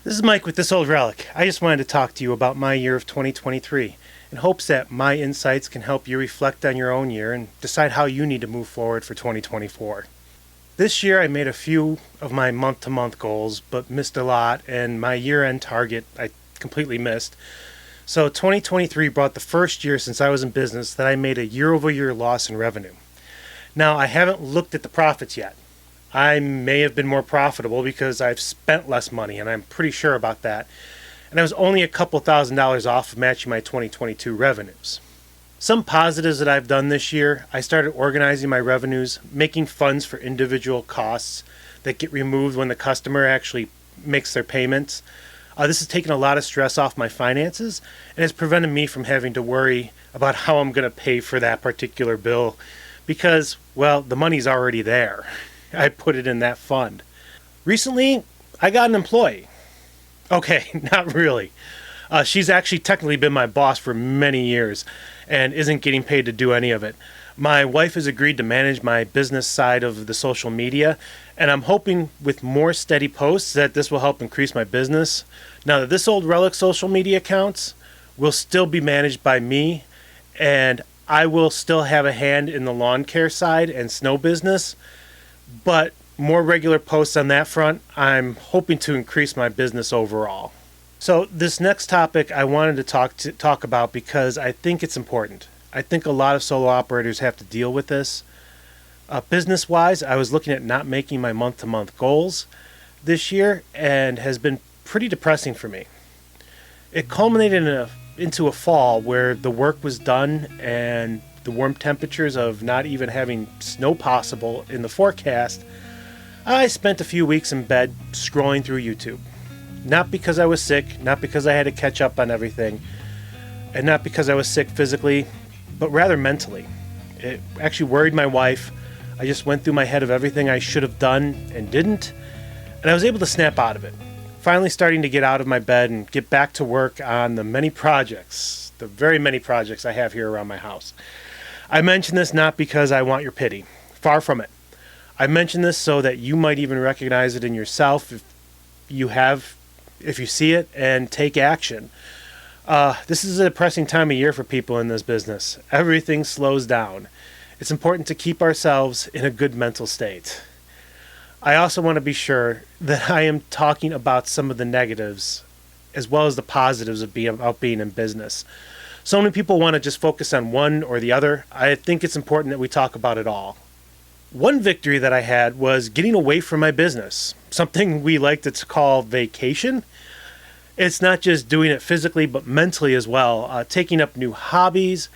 This is Mike with This Old Relic. I just wanted to talk to you about my year of 2023 in hopes that my insights can help you reflect on your own year and decide how you need to move forward for 2024. This year I made a few of my month-to-month goals but missed a lot, and my year-end target I completely missed. So 2023 brought the first year since I was in business that I made a year-over-year loss in revenue. Now, I haven't looked at the profits yet. I may have been more profitable because I've spent less money, and I'm pretty sure about that. And I was only a couple $1,000s off of matching my 2022 revenues. Some positives that I've done this year: I started organizing my revenues, making funds for individual costs that get removed when the customer actually makes their payments. This has taken a lot of stress off my finances and has prevented me from having to worry about how I'm going to pay for that particular bill because, well, the money's already there. I put it in that fund. Recently, I got an employee. Okay, not really. She's actually technically been my boss for many years and isn't getting paid to do any of it. My wife has agreed to manage my business side of the social media, and I'm hoping with more steady posts that this will help increase my business. Now, This Old Relic social media accounts will still be managed by me, and I will still have a hand in the lawn care side and snow business. But more regular posts on that front, I'm hoping to increase my business overall. So this next topic I wanted to talk about because I think it's important. I think a lot of solo operators have to deal with this. Business-wise, I was looking at not making my month-to-month goals this year and has been pretty depressing for me. It culminated into a fall where the work was done and the warm temperatures of not even having snow possible in the forecast. I spent a few weeks in bed scrolling through YouTube. Not because I was sick, not because I had to catch up on everything, and not because I was sick physically, but rather mentally. It actually worried my wife. I just went through my head of everything I should have done and didn't, and I was able to snap out of it. Finally starting to get out of my bed and get back to work on the very many projects I have here around my house. I mention this not because I want your pity. Far from it. I mention this so that you might even recognize it in yourself if you see it, and take action. This is a depressing time of year for people in this business. Everything slows down. It's important to keep ourselves in a good mental state. I also want to be sure that I am talking about some of the negatives as well as the positives of being in business. So many people want to just focus on one or the other. I think it's important that we talk about it all. One victory that I had was getting away from my business, something we like to call vacation. It's not just doing it physically, but mentally as well. Taking up new hobbies,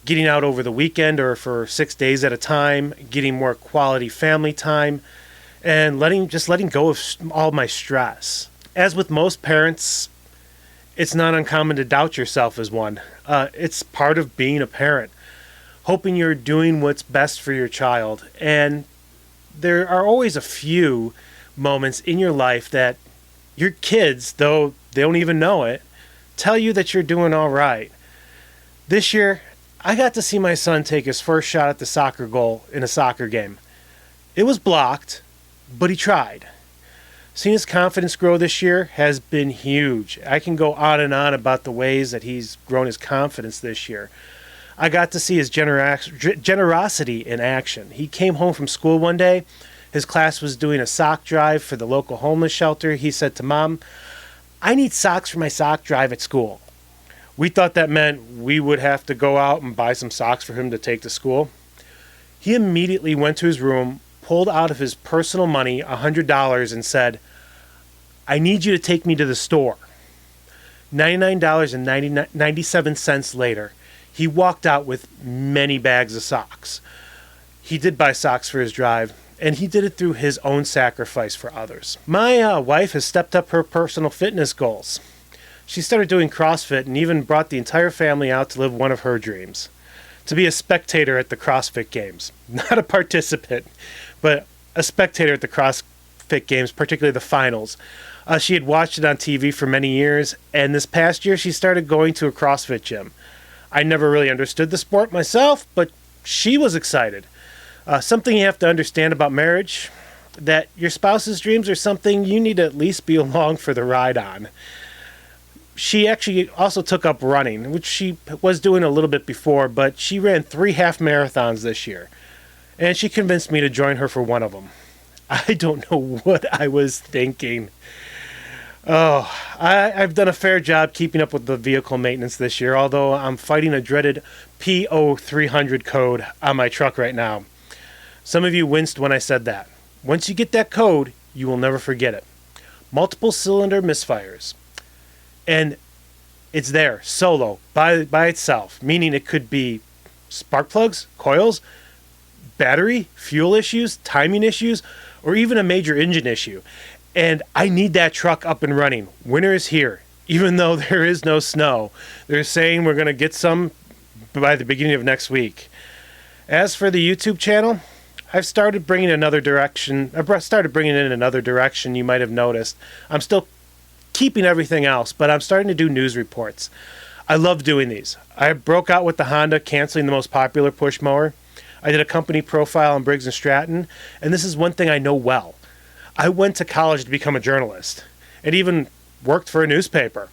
getting out over the weekend or for 6 days at a time, getting more quality family time, and letting go of all my stress. As with most parents, it's not uncommon to doubt yourself as one. It's part of being a parent, hoping you're doing what's best for your child. And there are always a few moments in your life that your kids, though they don't even know it, tell you that you're doing all right. This year, I got to see my son take his first shot at the soccer goal in a soccer game. It was blocked, but he tried. Seeing his confidence grow this year has been huge. I can go on and on about the ways that he's grown his confidence this year. I got to see his generosity in action. He came home from school one day. His class was doing a sock drive for the local homeless shelter. He said to Mom, "I need socks for my sock drive at school." We thought that meant we would have to go out and buy some socks for him to take to school. He immediately went to his room, pulled out of his personal money $100 and said, "I need you to take me to the store." $99.97 later, he walked out with many bags of socks. He did buy socks for his drive, and he did it through his own sacrifice for others. My wife has stepped up her personal fitness goals. She started doing CrossFit and even brought the entire family out to live one of her dreams: to be a spectator at the CrossFit Games. Not a participant, but a spectator at the CrossFit Games, particularly the finals. She had watched it on TV for many years, and this past year she started going to a CrossFit gym. I never really understood the sport myself, but she was excited. Something you have to understand about marriage: that your spouse's dreams are something you need to at least be along for the ride on. She actually also took up running, which she was doing a little bit before, but she ran 3 half marathons this year. And she convinced me to join her for one of them. I don't know what I was thinking. Oh, I've done a fair job keeping up with the vehicle maintenance this year, although I'm fighting a dreaded PO300 code on my truck right now. Some of you winced when I said that. Once you get that code, you will never forget it. Multiple cylinder misfires. And it's there, solo, by itself, meaning it could be spark plugs, coils, battery, fuel issues, timing issues, or even a major engine issue. And I need that truck up and running. Winter is here, even though there is no snow. They're saying we're going to get some by the beginning of next week. As for the YouTube channel, I've started bringing in another direction. You might have noticed. I'm still keeping everything else, but I'm starting to do news reports. I love doing these. I broke out with the Honda canceling the most popular push mower. I did a company profile on Briggs & Stratton, and this is one thing I know well. I went to college to become a journalist and even worked for a newspaper.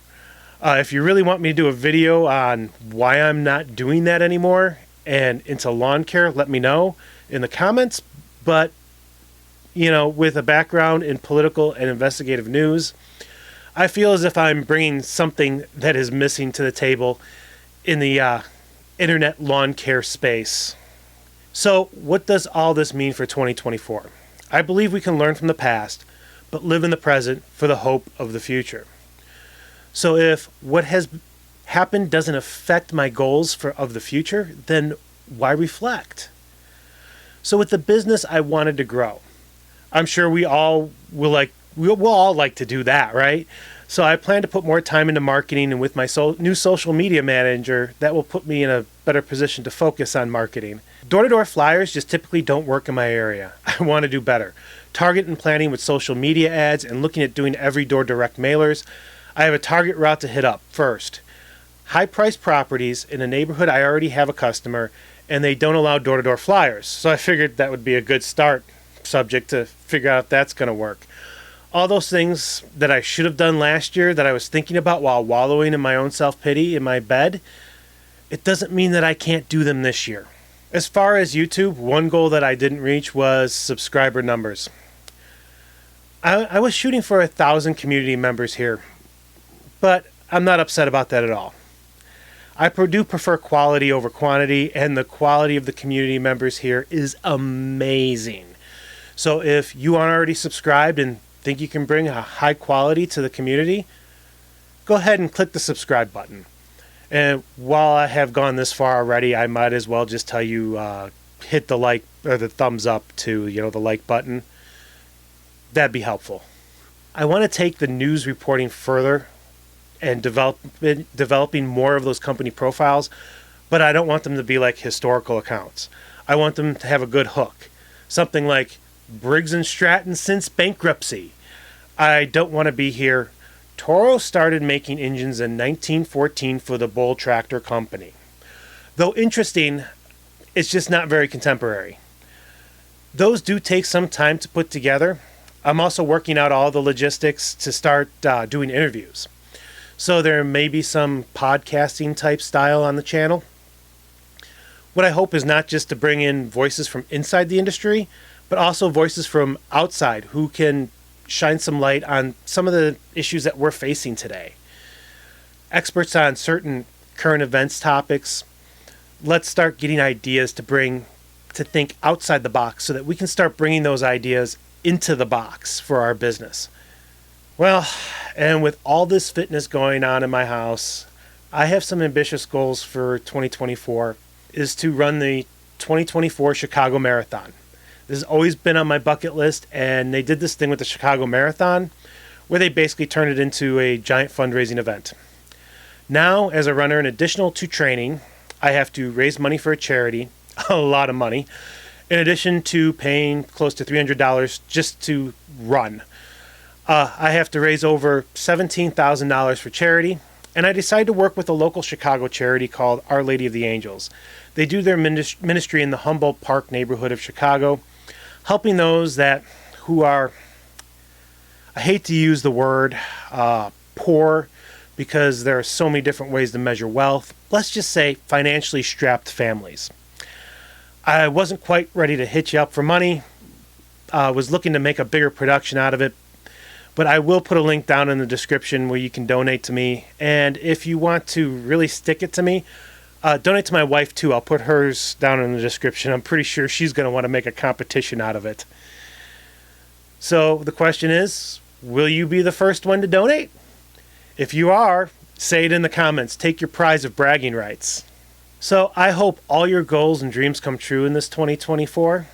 If you really want me to do a video on why I'm not doing that anymore and into lawn care, let me know in the comments. But, with a background in political and investigative news, I feel as if I'm bringing something that is missing to the table in the internet lawn care space. So what does all this mean for 2024? I believe we can learn from the past, but live in the present for the hope of the future. So if what has happened doesn't affect my goals of the future, then why reflect? So with the business I wanted to grow, I'm sure we'll all like to do that, right? So I plan to put more time into marketing, and with my new social media manager, that will put me in a better position to focus on marketing. Door-to-door flyers just typically don't work in my area. I want to do better. Target and planning with social media ads and looking at doing every door direct mailers. I have a target route to hit up first. High-priced properties in a neighborhood I already have a customer, and they don't allow door-to-door flyers. So I figured that would be a good start subject to figure out if that's going to work. All those things that I should have done last year that I was thinking about while wallowing in my own self-pity in my bed, it doesn't mean that I can't do them this year. As far as YouTube, one goal that I didn't reach was subscriber numbers. I was shooting for 1,000 community members here, but I'm not upset about that at all. I do prefer quality over quantity, and the quality of the community members here is amazing. So if you aren't already subscribed and think you can bring a high quality to the community, go ahead and click the subscribe button. And while I have gone this far already, I might as well just tell you, hit the like or the thumbs up to, the like button. That'd be helpful. I want to take the news reporting further and developing more of those company profiles, but I don't want them to be like historical accounts. I want them to have a good hook. Something like Briggs & Stratton since bankruptcy. I don't want to be here. Toro started making engines in 1914 for the Bull Tractor Company. Though interesting, it's just not very contemporary. Those do take some time to put together. I'm also working out all the logistics to start doing interviews. So there may be some podcasting type style on the channel. What I hope is not just to bring in voices from inside the industry, but also voices from outside who can shine some light on some of the issues that we're facing today. Experts on certain current events topics. Let's start getting ideas to think outside the box so that we can start bringing those ideas into the box for our business. Well, and with all this fitness going on in my house, I have some ambitious goals for 2024, is to run the 2024 Chicago Marathon. This has always been on my bucket list, and they did this thing with the Chicago Marathon where they basically turned it into a giant fundraising event. Now, as a runner, in addition to training, I have to raise money for a charity, a lot of money, in addition to paying close to $300 just to run. I have to raise over $17,000 for charity, and I decided to work with a local Chicago charity called Our Lady of the Angels. They do their ministry in the Humboldt Park neighborhood of Chicago, helping those who are, I hate to use the word poor because there are so many different ways to measure wealth. Let's just say financially strapped families. I wasn't quite ready to hit you up for money. I was looking to make a bigger production out of it, but I will put a link down in the description where you can donate to me. And if you want to really stick it to me, donate to my wife too. I'll put hers down in the description. I'm pretty sure she's going to want to make a competition out of it. So the question is, will you be the first one to donate? If you are, say it in the comments. Take your prize of bragging rights. So I hope all your goals and dreams come true in this 2024.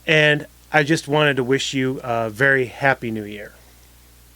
And I just wanted to wish you a very happy new year.